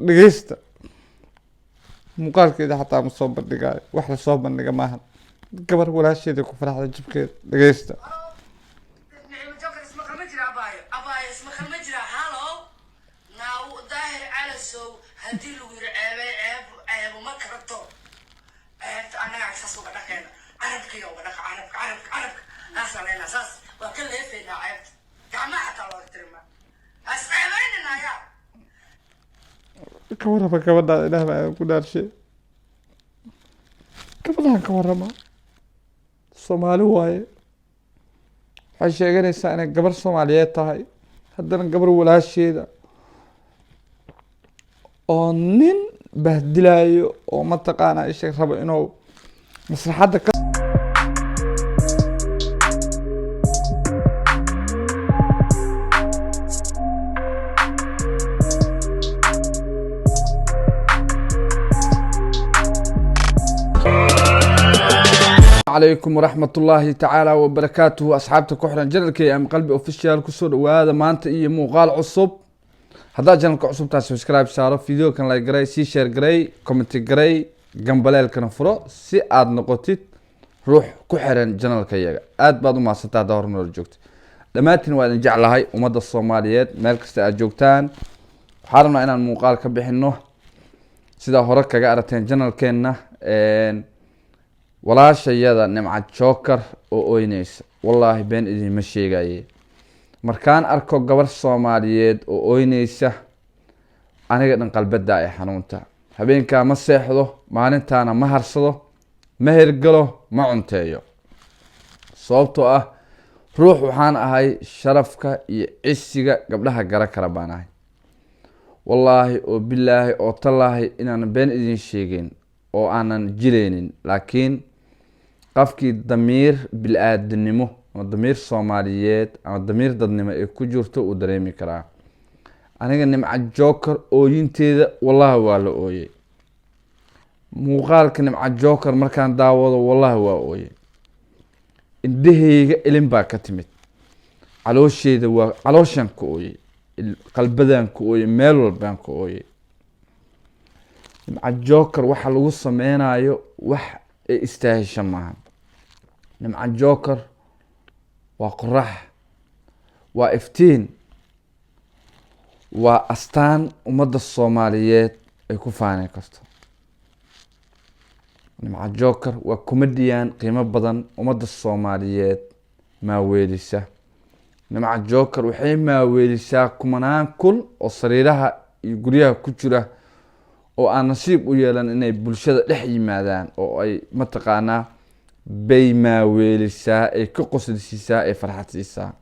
dhegeysta muuqaalkeeda xataa ma soo bandhigaayo wax la soo bandhiga maahan gabar walaasheeda ku faraxda jibkeeda dhegeysta ka warrama gabadhaan ilaah baa ku dhaarshay gabadhaan ka warrama soomaali waaye waxay sheeganaysaa inay gabar soomaaliyeed tahay haddana gabar walaasheeda oo nin bahdilaayo oo mataqaana isha rabo inuu maslaxadda ka عليكم ورحمة الله تعالى وبركاته أصحابتي كحران جنالكي أم قلبي أوفيشال كسور وهذا مانتا إيه موقال عصب هذا جنالك عصب تاع سبسكرايب سارو فيديو كان لايك جراي سي شير جراي كومنت جراي جنباليل كان فرو سي آد نقطيت روح كحران جنالك يجا آد بعضو ما ستا دور نور جوكت لماتين وادن جعل هاي ومدى الصوماليات مالكس جوكتان حارنا إنا الموقال كبحنو سيدا هوركا قارتين جنالكينا walaashayada nimcad jookar oo ooynaysa wallaahi been idinma sheegaye markaan arko gabar soomaaliyeed oo ooynaysa aniga dhan qalbada ay xanuunta habeenkaa ma seexdo maalintaana ma harsado ma hergalo ma cunteeyo sababtoo ah ruux waxaan ahay sharafka iyo cisiga gabdhaha gara kala baan ahay wallaahi oo bilaahi oo tallaahi inaan been idin sheegin oo aanan jireynin laakiin qafkii damiir bilaadanimo ama damiir soomaaliyeed ama damiir dadnimo ee ku jirto uu dareemi karaa aniga nimcad jookar ooyinteeda wallahi waa la ooyey muuqaalka nimcad jookar markaan daawado wallahi waa ooyey indhahayga ilin baa ka timid caloosheeda waa calooshan ka ooyey qalbadaan ka ooyey meel walbaan ka ooyey nimcad jookar waxa lagu sameynayo wax ay istaahisha maaha nimcad jookar waa qorax waa iftiin waa astaan ummadda soomaaliyeed ay ku faani karto nimcad jookar waa comedian qiimo badan ummadda soomaaliyeed maaweelisa nimcad jookar waxay maaweelisaa kumanaan kun oo sariiraha iyo guryaha ku jira oo aan nasiib u yeelan inay bulshada dhex yimaadaan oo ay mataqaanaa bay maaweelisaa ay ka qoslisiisaa ay farxad siisaa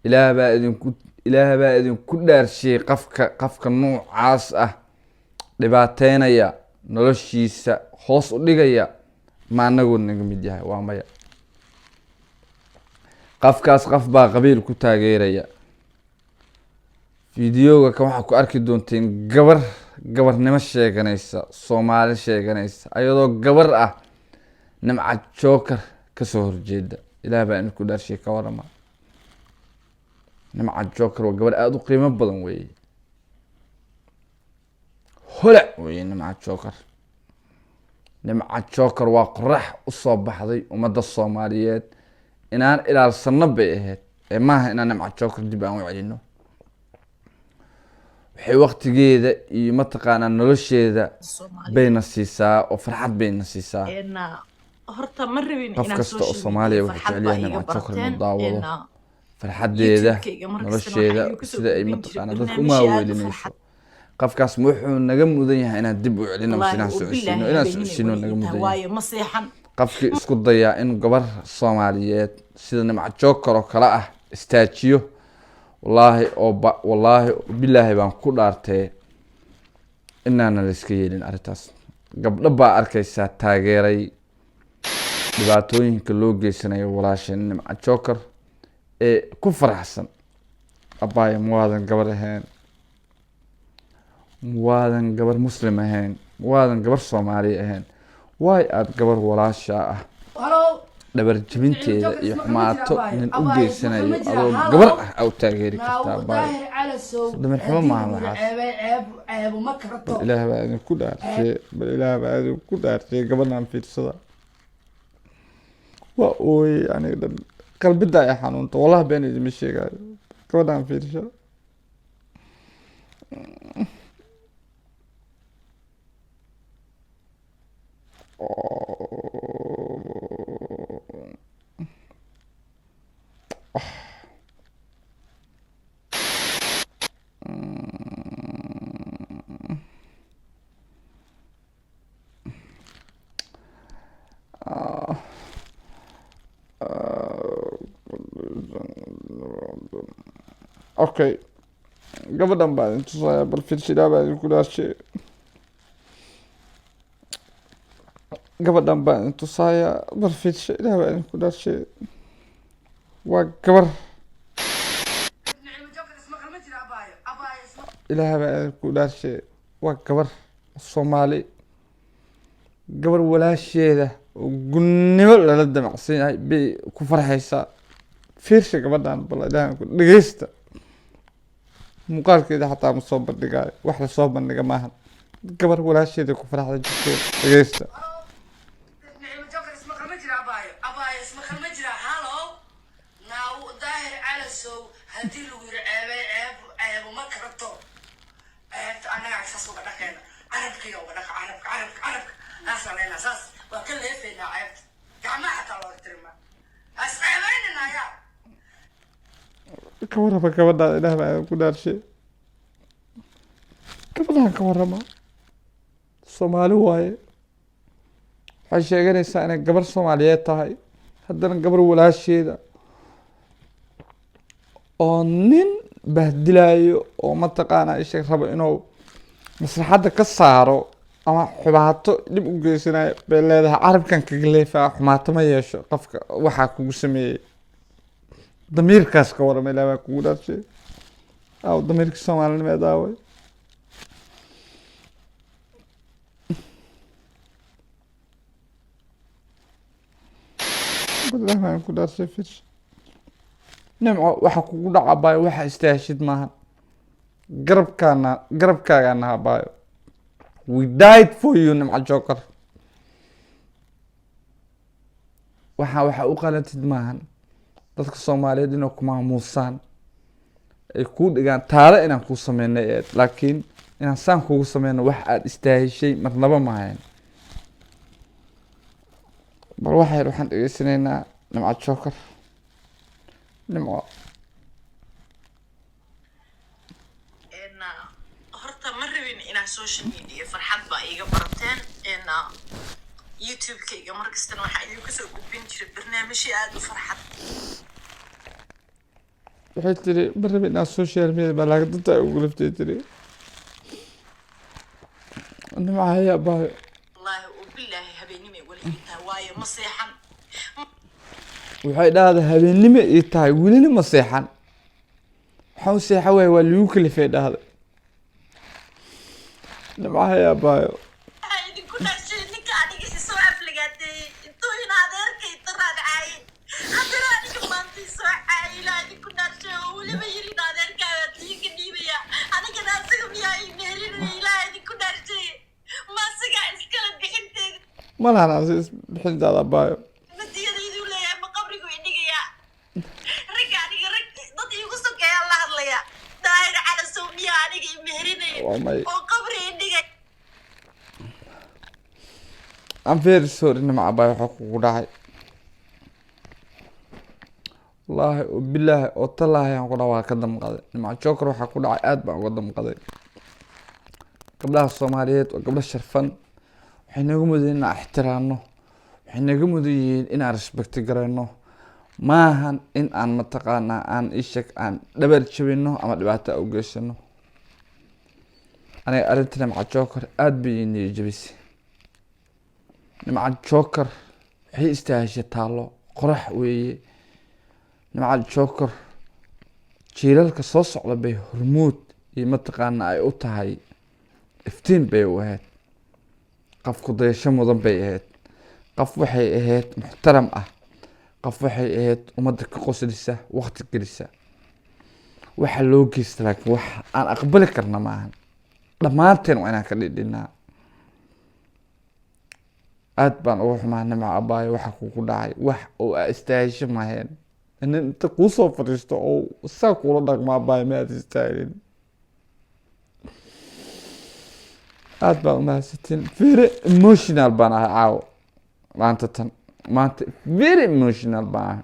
ilaah baa idinku dhaarshay qafka noocaas ah dhibaateynaya noloshiisa hoos u dhigaya ma anagoo naga mid yahay waa maya qafkaas qaf baa qabiil ku taageeraya فيديوغا كان waxaa ku arki doonteen gabarnimo sheeganaysa Soomaali sheeganaysa ayadoo gabar ah nimcad jookar ka soo horjeeda ilaa baa in ku dhashay ka warama nimcad jookar waa gabar aad u qiimo badan weey hola weey nimcad jookar waa qorax u soo baxday ummadda Soomaaliyeed inaan ilaalsano bay ahayd ee maaha inaan nimcad jookar dib aan u celino waxay waqtigeeda iyo mataqaana nolosheeda bayna siisaa oo farxad bayna siisaa horta ma rabin qof kasta oo Soomaaliya wuxuu jecel yahay nimcad jookar ma daawado farxadeeda nolosheeda sida ay mataqaana dadku uma weelinayso qofkaas wuxuu naga mudan yahay inaan dib u celino inaan socodsiino naga mudan yahay qofkii isku daya in gabar Soomaaliyeed sida nimcad jookar oo kala ah istaajiyo والله بالله بان ku dhaartay inaana la iska yeelin arrintaas gabdho baa arkaysa taageeray dhibaatooyinka loo geysanayo walaasheen nimcad jookar ee ku faraxsan abay muwadan gabar ahaan muwadan gabar muslim ahaan muwadan gabar Soomaali ahaan way aad gabar walaasha ah dhabar jabinteeda iyo xumaato nin u geysanayo adoo gabar ah aw taageeri kartaa baay damir xumo maaha waxaas ilaah baa idinku dhaarshay bal ilaah baa idinku dhaarshay gabadhan fiirsada waa ooyey aniga dhan qalbida ay xanuunta wallahi been idima sheegayo gabadhan fiirsha okay gabadhan baa idin tusaya bal fiirshidaa baa idinku dhaarshay gabadhan baa idin tusaya bal fiirsha ilaah baa idinku dhaarshay waa gabar ilaah baa idinku dhaarshay waa gabar soomaali gabar walaasheeda oo gunnimo lala damacsan yahay bay ku farxaysaa fiirsha gabadhan bal ilaah dhegeysta muuqaalkeeda xataa ma soo bandhigaayo wax lasoo bandhiga maahan gabar walaasheeda ku farxda jirkeeda dhegeysta ka warrama gabadhaan ilaah baa idinku dhaarshay gabadhaan ka warrama soomaali waaye waxay sheeganaysaa inay gabar soomaaliyeed tahay haddana gabar walaasheeda oo nin bahdilaayo oo mataqaana isheeg rabo inuu maslaxadda ka saaro ama xubaato dhib u geysanayo bay leedahay carabkan kaga leefaa xumaato ma yeesho qofka waxaa kugu sameeyey damiirkaas ka warrama ilaah baa kugu dhaarshay aw damiirka soomaalinimeed aaway ilaah baa ku dhaarshay fiirs nimco waxa kugu dhaca baayo waxa istaahishid maaha garabkaagaana habaayo we died for you nimco joker waxa u qalantid maahan dadka soomaaliyeed inay ku maamuusaan ay kuu dhigaan taale inaan kuu sameynay eed laakiin inaan saan kugu sameyno wax aada istaahishay marnaba maahayn bal waxaan dhegeysanaynaa nimco joker nimco horta ma rabin inaan social media farxad baa iiga barateen youtube-kayga markastana waxaa idinku soo gudbin jiray barnaamijyo aada u farxad waxay tiri ma rabin inaan social media baa laakiin danta ay ugu laftay tiri nimco haya baayo wallaahi bilaahi habeenimay weli ii tahay waayo ma seexan waxay dhahday habeennimo ii tahay welina ma seexan waxaan u seexa waaya waa liigu kalifay dhahday nimco haya baayo waxaa idinku dhashay ninka aniga isoo aflagaadeeyey intuu ina adeerkay daraadcaayey haddana aniga maanta isoo caayila idinku dhashay oo weliba yiri in adeerkaaga diinka dhiibaya anigana asaga miyaa ii meerinaya ilaaha idinku dhashay ma asagaa iskala bixinteeda ma lahan asi isbixintaada baayo madiyadayduu leeyahay ma qabrigu idhigayaa ragga aniga rag dad iigu sokeeyaa la hadlaya daahir calasow miyaa aniga i meherinaya oo qabri idhigay I'm very sorry nimco baayo waxaa kugu dhacay wallaahi oo bilaahi oo tallaahi aan ku dhaha waa ka damqaday nimco joker waxaa ku dhacay aad baan uga damqaday gabdhaha soomaaliyeed waa gabdho sharfan waxay naga mudan inaan ixtiraamno waxay naga mudan yihiin inaan respecti garayno maahan in aan mataqaanaa aan isheg aan dhabar jabino ama dhibaato u geysano aniga arrinta nimco joker aada bay ii niyo jabisay nimco joker waxay istaahishay taallo qorax weeye nimco joker jiilalka soo socda bay hormuud iyo mataqaana ay u tahay iftiin bay u ahayd qof ku dayasho mudan bay ahayd qof waxay ahayd muxtaram ah qof waxay ahayd ummadda ka qoslisa waqti gelisa waxa loo geysta laakiin wax aan aqbali karna maahan dhammaanteen waa inaan ka dhidhinaa aad baan uga xumaa nimca abaayo waxa kugu dhacay wax oo aa istaahisho maheen in inta kuu soo fadhiisto oo saa kuula dhaqma abaayo ma aad istaahilin aad baan umahadsantiin very emotional baan ahay caawo maanta very emotional baan ahay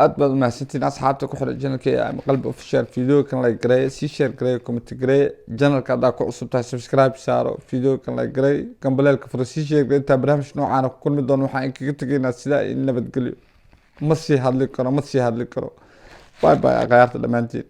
aad baad umahadsantiin asxaabta ku xiran channelka qalbi official video kan like gareeya sii share gareeya comment gareeya channelka haddaa ku cusub tahay subscribe saaro video kan like gareeya gambaleelka furo sii share gareeya intaa barnaamij noocaana ku kulmi doono waxaan inkaga tegaynaa sidaa in nabadgelyo ma sii hadli karo bye bye akhyaarta dhammaantiin